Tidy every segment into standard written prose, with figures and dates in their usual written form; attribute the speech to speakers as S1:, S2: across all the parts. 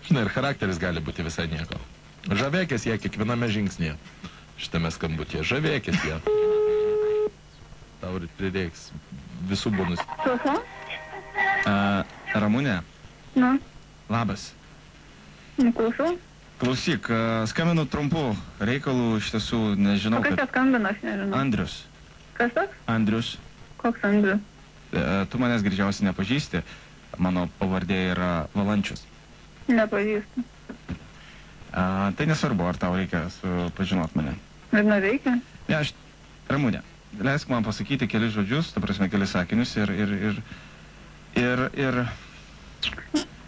S1: Žinai, ir charakteris gali būti visai nieko. Žavėkės ją kiekviename žingsnėje. Šitame skambutyje. Žavėkės ją. Tau prireiks visų bonus.
S2: Klausom?
S3: Ramunė,
S2: Nu,
S3: labas.
S2: klausau.
S3: Klausyk, skambinu trumpu reikalų, iš tiesų nežinau,
S2: O kas čia skambina, aš nežinau.
S3: Andrius.
S2: Kas toks?
S3: Andrius.
S2: Koks Andrius?
S3: Tu manęs greičiausiai nepažįsti. Mano pavardė yra Valančius.
S2: Nepažįstu.
S3: Tai nesvarbu, ar tau reikia pažinot mane.
S2: Bet neveikia?
S3: Ne, Ramunė, leisk man pasakyti kelis žodžius, ta prasme kelis sakinius ir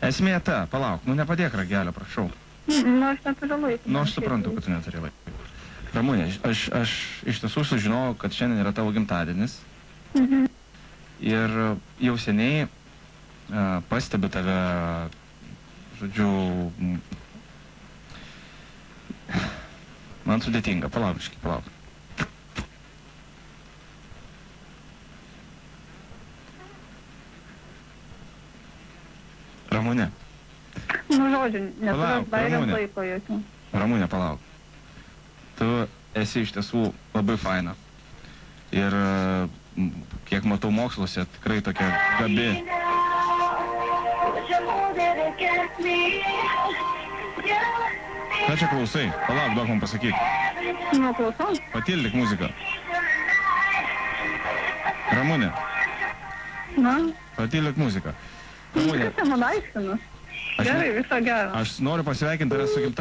S3: esmė ta, palauk, nepadėk ragelio, prašau.
S2: Nu, aš neturiu laiko.
S3: Nu, aš suprantu, kad tu neturi laiko. Ramunė, aš iš tiesų sužinojau, kad šiandien yra tavo gimtadienis. Ir jau seniai pastebiu tave, žodžiu, man sudėtinga, palauk. Ramunė.
S2: Nu, žodžiu, neturiu
S3: Palauk,
S2: baigęs
S3: Ramunė.
S2: laiko jokių.
S3: Ramunė, palauk. Tu esi iš tiesų labai faina. Ir kiek matau moksluose, tikrai tokia gabi. Ką čia klausai? Palauk, duok man pasakyti.
S2: Nu, klausau.
S3: Patildyk muziką. Ramunė,
S2: Na,
S3: patildyk muziką.
S2: kas
S3: Ramunė,
S2: čia man aiškina?
S3: Aš
S2: Gerai, viso gero.
S3: aš noriu pasveikinti tave su gimtadieniu.